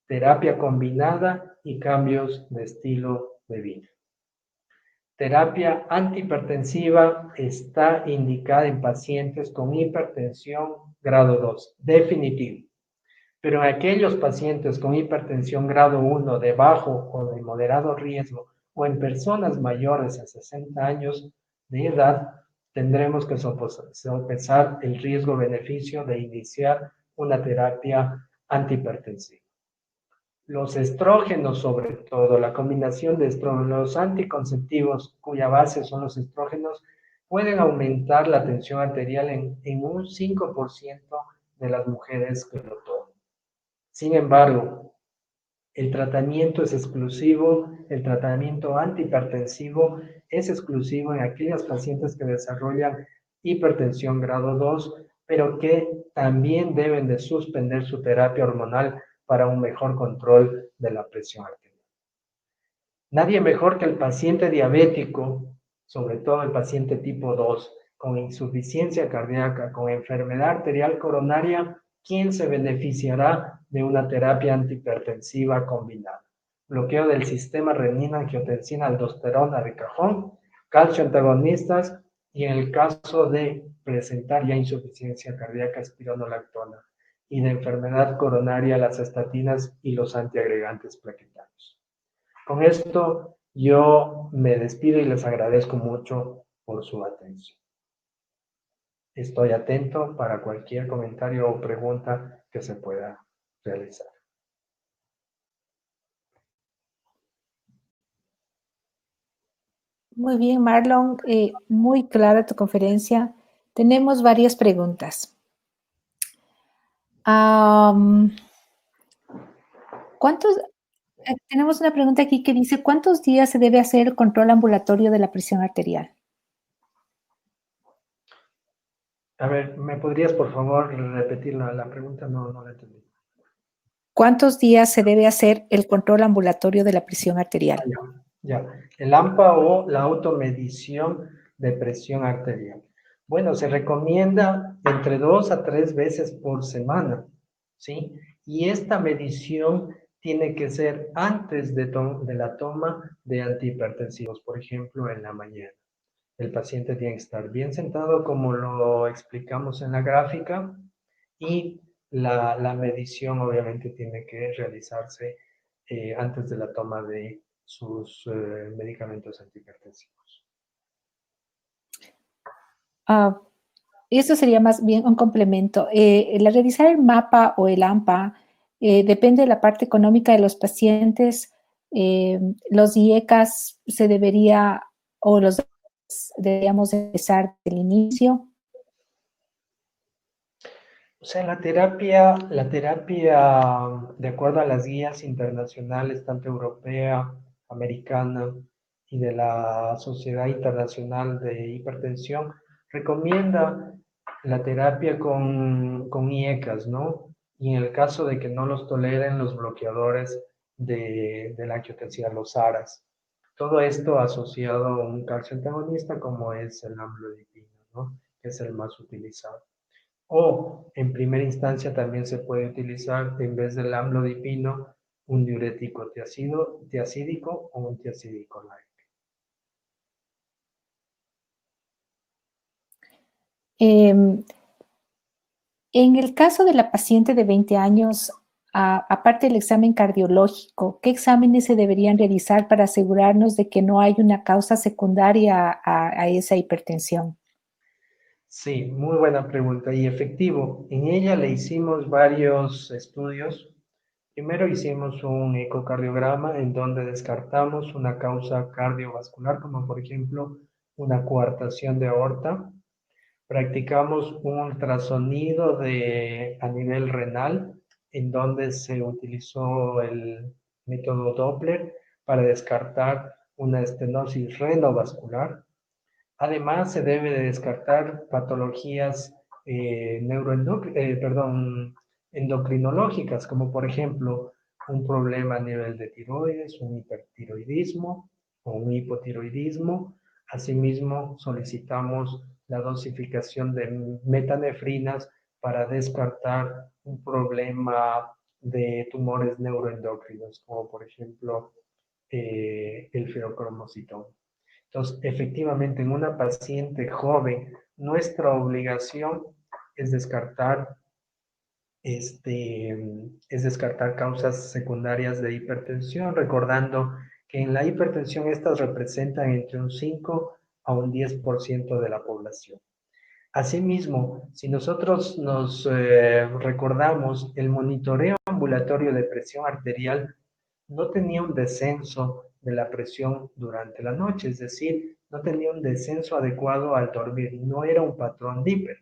terapia combinada y cambios de estilo de vida. Terapia antihipertensiva está indicada en pacientes con hipertensión grado 2, definitivo. Pero en aquellos pacientes con hipertensión grado 1 de bajo o de moderado riesgo o en personas mayores a 60 años de edad, tendremos que sopesar el riesgo-beneficio de iniciar una terapia antihipertensiva. Los estrógenos, sobre todo, la combinación de estrógenos, los anticonceptivos cuya base son los estrógenos, pueden aumentar la tensión arterial en un 5% de las mujeres que lo toman. Sin embargo, el tratamiento es exclusivo, el tratamiento antihipertensivo es exclusivo en aquellas pacientes que desarrollan hipertensión grado 2, pero que también deben de suspender su terapia hormonal para un mejor control de la presión arterial. Nadie mejor que el paciente diabético, sobre todo el paciente tipo 2, con insuficiencia cardíaca, con enfermedad arterial coronaria, quien se beneficiará de una terapia antihipertensiva combinada. bloqueo del sistema renina-angiotensina-aldosterona de cajón, calcio antagonistas y en el caso de presentar ya insuficiencia cardíaca, espironolactona y de enfermedad coronaria, las estatinas y los antiagregantes plaquetarios. Con esto yo me despido y les agradezco mucho por su atención. Estoy atento para cualquier comentario o pregunta que se pueda realizar. Muy bien, Marlon, muy clara tu conferencia. Tenemos varias preguntas. Tenemos una pregunta aquí que dice, ¿cuántos días se debe hacer el control ambulatorio de la presión arterial? A ver, ¿me podrías por favor repetir la pregunta? No la entendí. ¿Cuántos días se debe hacer el control ambulatorio de la presión arterial? Ya. El AMPA o la automedición de presión arterial. Bueno, se recomienda entre 2 a 3 veces por semana, ¿sí? Y esta medición tiene que ser antes de la toma de antihipertensivos, por ejemplo, en la mañana. El paciente tiene que estar bien sentado, como lo explicamos en la gráfica, y la medición obviamente tiene que realizarse antes de la toma de sus medicamentos antihipertensivos. Eso sería más bien un complemento. Realizar el MAPA o el AMPA depende de la parte económica de los pacientes. Los IECAS se debería, o los deberíamos empezar del inicio. O sea, la terapia, de acuerdo a las guías internacionales, tanto europea, americana y de la Sociedad Internacional de Hipertensión, recomienda la terapia con IECAS, ¿no? Y en el caso de que no los toleren, los bloqueadores de la angiotensina, los ARAs. Todo esto asociado a un calcio antagonista como es el amlodipino, ¿no? Que es el más utilizado. O en primera instancia también se puede utilizar en vez del amlodipino un diurético tiacídico o un tiacídico light. En el caso de la paciente de 20 años, aparte del examen cardiológico, ¿qué exámenes se deberían realizar para asegurarnos de que no hay una causa secundaria a esa hipertensión? Sí, muy buena pregunta y efectivo. En ella le hicimos varios estudios. Primero hicimos un ecocardiograma en donde descartamos una causa cardiovascular, como por ejemplo una coartación de aorta. Practicamos un ultrasonido a nivel renal, en donde se utilizó el método Doppler para descartar una estenosis renovascular. Además, se debe de descartar patologías endocrinológicas, como por ejemplo un problema a nivel de tiroides, un hipertiroidismo o un hipotiroidismo. Asimismo, solicitamos la dosificación de metanefrinas para descartar un problema de tumores neuroendocrinos, como por ejemplo el feocromocitoma. Entonces, efectivamente, en una paciente joven, nuestra obligación es descartar, es descartar causas secundarias de hipertensión, recordando que en la hipertensión estas representan entre un 5 a un 10% de la población. Asimismo, si nosotros nos recordamos, el monitoreo ambulatorio de presión arterial no tenía un descenso de la presión durante la noche, es decir, no tenía un descenso adecuado al dormir, no era un patrón Dipper.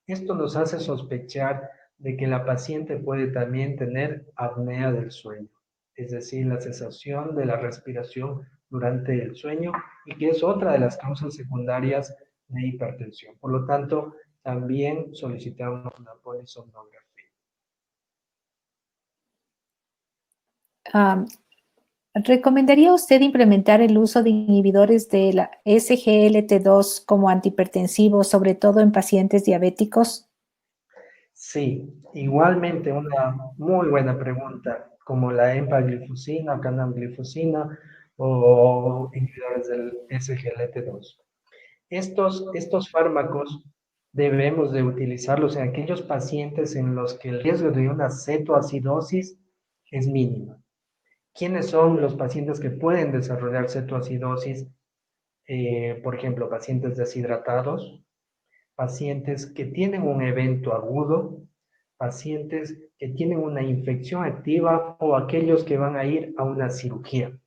Esto nos hace sospechar de que la paciente puede también tener apnea del sueño, es decir, la cesación de la respiración durante el sueño y que es otra de las causas secundarias de hipertensión. Por lo tanto, también solicitamos una polisomnografía. ¿Recomendaría usted implementar el uso de inhibidores de la SGLT2 como antihipertensivo, sobre todo en pacientes diabéticos? Sí, igualmente una muy buena pregunta. como la empaglifosina, canaglifosina o inhibidores del SGLT2. Estos fármacos debemos de utilizarlos en aquellos pacientes en los que el riesgo de una cetoacidosis es mínimo. ¿Quiénes son los pacientes que pueden desarrollar cetoacidosis? Por ejemplo, pacientes deshidratados, pacientes que tienen un evento agudo, pacientes que tienen una infección activa o aquellos que van a ir a una cirugía.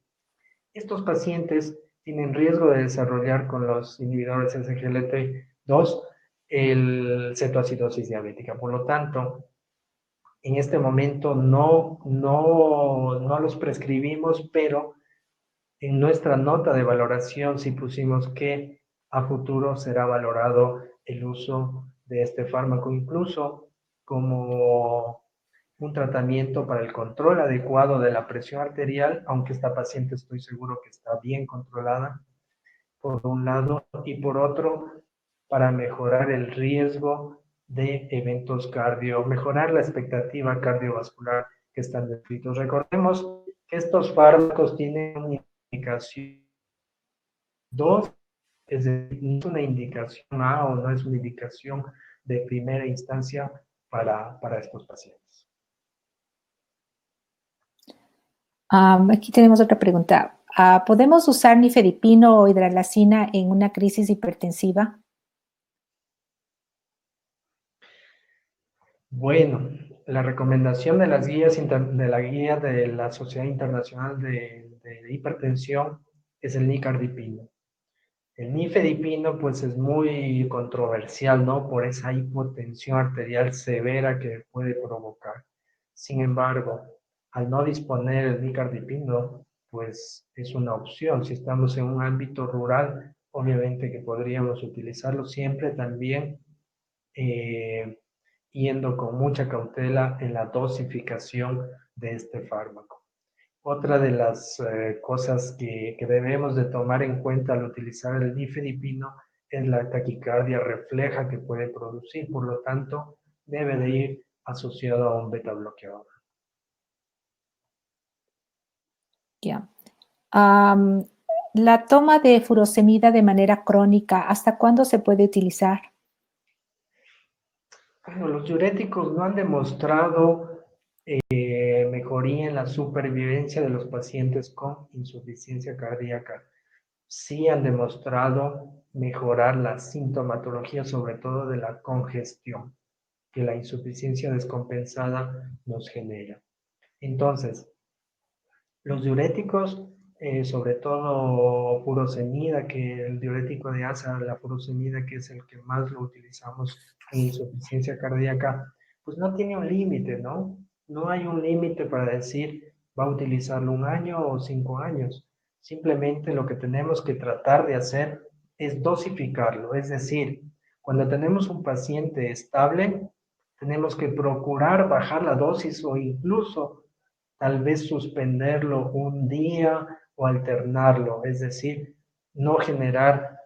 Estos pacientes tienen riesgo de desarrollar con los inhibidores SGLT2 el cetoacidosis diabética. Por lo tanto, en este momento no los prescribimos, pero en nuestra nota de valoración sí pusimos que a futuro será valorado el uso de este fármaco, incluso como un tratamiento para el control adecuado de la presión arterial, aunque esta paciente estoy seguro que está bien controlada, por un lado, y por otro, para mejorar el riesgo de eventos mejorar la expectativa cardiovascular que están descritos. Recordemos que estos fármacos tienen una indicación 2, es decir, no es una indicación A o no es una indicación de primera instancia para estos pacientes. Aquí tenemos otra pregunta. ¿Podemos usar nifedipino o hidralazina en una crisis hipertensiva? Bueno, la recomendación de las guías de la guía de la Sociedad Internacional de Hipertensión es el nicardipino. El nifedipino pues es muy controversial, ¿no? Por esa hipotensión arterial severa que puede provocar. Sin embargo, al no disponer el nicardipino, pues es una opción. Si estamos en un ámbito rural, obviamente que podríamos utilizarlo siempre también eh, yendo con mucha cautela en la dosificación de este fármaco. Otra de las cosas que debemos de tomar en cuenta al utilizar el nifedipino es la taquicardia refleja que puede producir, por lo tanto, debe de ir asociado a un beta bloqueador. Ya. La toma de furosemida de manera crónica, ¿hasta cuándo se puede utilizar? Bueno, los diuréticos no han demostrado mejoría en la supervivencia de los pacientes con insuficiencia cardíaca. Sí han demostrado mejorar la sintomatología, sobre todo de la congestión que la insuficiencia descompensada nos genera. Entonces, los diuréticos, sobre todo furosemida, que el diurético de asa, la furosemida, que es el que más lo utilizamos en insuficiencia cardíaca, pues no tiene un límite, ¿no? No hay un límite para decir va a utilizarlo 1 año o 5 años. Simplemente lo que tenemos que tratar de hacer es dosificarlo, es decir, cuando tenemos un paciente estable, tenemos que procurar bajar la dosis o incluso tal vez suspenderlo un día o alternarlo, es decir, no generar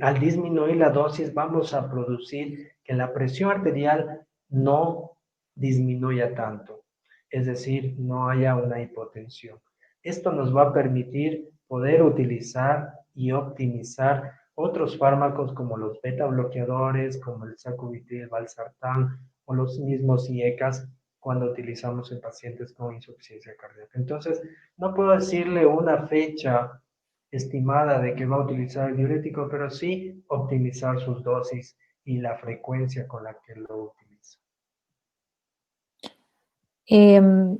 al disminuir la dosis vamos a producir que la presión arterial no disminuya tanto, es decir, no haya una hipotensión. Esto nos va a permitir poder utilizar y optimizar otros fármacos como los beta bloqueadores, como el sacubitril, valsartán o los mismos IECAS cuando utilizamos en pacientes con insuficiencia cardíaca. Entonces, no puedo decirle una fecha estimada de que va a utilizar el diurético, pero sí optimizar sus dosis y la frecuencia con la que lo utiliza. En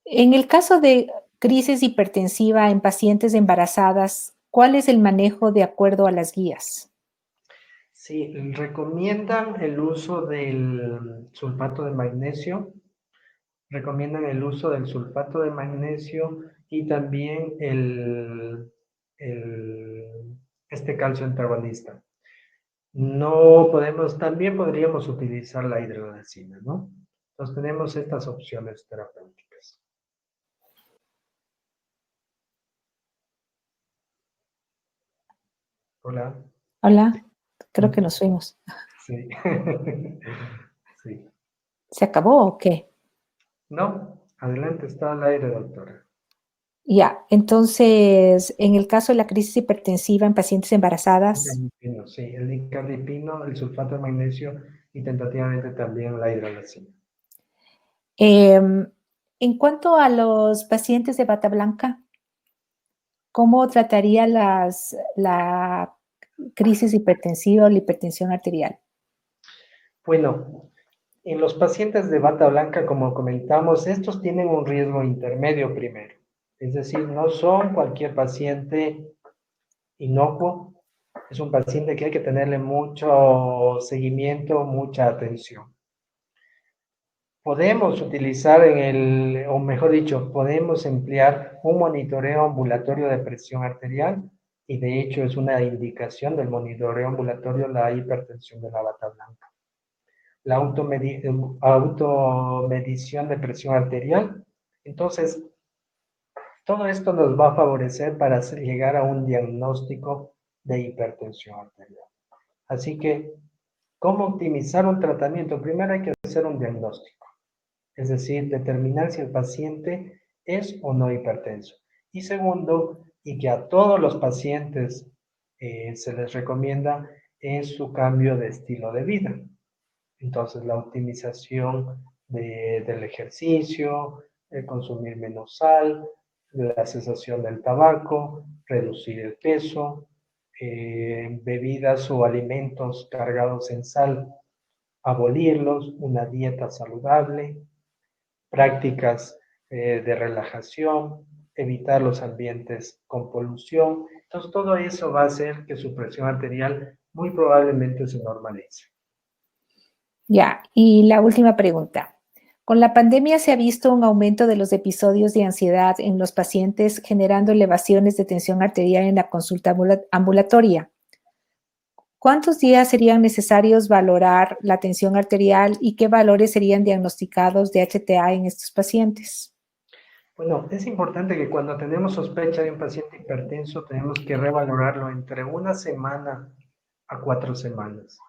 el caso de crisis hipertensiva en pacientes embarazadas, ¿cuál es el manejo de acuerdo a las guías? Sí, recomiendan el uso del sulfato de magnesio, recomiendan el uso del sulfato de magnesio y también este calcio antagonista. No podemos, también podríamos utilizar la hidrolazina, ¿no? Entonces tenemos estas opciones terapéuticas. Hola. Hola, creo que nos fuimos. Sí. Sí. ¿Se acabó o qué? No, adelante, está al aire, doctora. Ya, entonces, en el caso de la crisis hipertensiva en pacientes embarazadas, Dicardipino, sí, el dicardipino, el sulfato de magnesio y tentativamente también la hidrolazina. em, en cuanto a los pacientes de bata blanca, ¿cómo trataría la crisis hipertensiva o la hipertensión arterial? Bueno, en los pacientes de bata blanca, como comentamos, estos tienen un riesgo intermedio primero. Es decir, no son cualquier paciente inocuo, es un paciente que hay que tenerle mucho seguimiento, mucha atención. Podemos utilizar o mejor dicho, podemos emplear un monitoreo ambulatorio de presión arterial y de hecho es una indicación del monitoreo ambulatorio la hipertensión de la bata blanca. La automedición de presión arterial. Entonces, todo esto nos va a favorecer para llegar a un diagnóstico de hipertensión arterial. Así que, ¿cómo optimizar un tratamiento? Primero hay que hacer un diagnóstico, es decir, determinar si el paciente es o no hipertenso. Y segundo, y que a todos los pacientes se les recomienda, es su cambio de estilo de vida. Entonces, la optimización del ejercicio, el consumir menos sal, la cesación del tabaco, reducir el peso, bebidas o alimentos cargados en sal, abolirlos, una dieta saludable, prácticas de relajación, evitar los ambientes con polución. Entonces, todo eso va a hacer que su presión arterial muy probablemente se normalice. Ya, y la última pregunta. Con la pandemia se ha visto un aumento de los episodios de ansiedad en los pacientes, generando elevaciones de tensión arterial en la consulta ambulatoria. ¿Cuántos días serían necesarios valorar la tensión arterial y qué valores serían diagnosticados de HTA en estos pacientes? Bueno, es importante que cuando tenemos sospecha de un paciente hipertenso tenemos que revalorarlo entre 1 semana a 4 semanas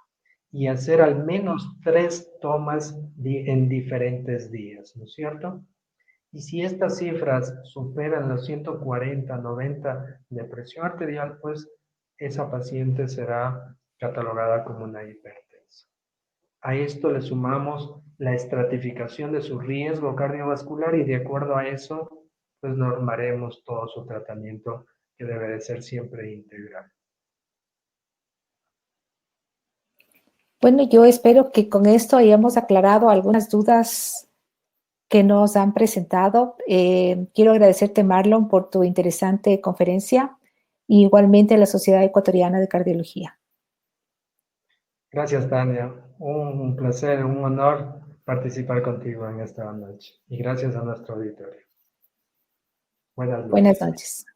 y hacer al menos 3 tomas en diferentes días, ¿no es cierto? Y si estas cifras superan los 140, 90 de presión arterial, pues esa paciente será catalogada como una hipertensa. A esto le sumamos la estratificación de su riesgo cardiovascular y de acuerdo a eso, pues normaremos todo su tratamiento que debe de ser siempre integral. Bueno, yo espero que con esto hayamos aclarado algunas dudas que nos han presentado. Quiero agradecerte, Marlon, por tu interesante conferencia y igualmente a la Sociedad Ecuatoriana de Cardiología. Gracias, Tania. Un placer, un honor participar contigo en esta noche. Y gracias a nuestro auditorio. Buenas Buenas noches. noches.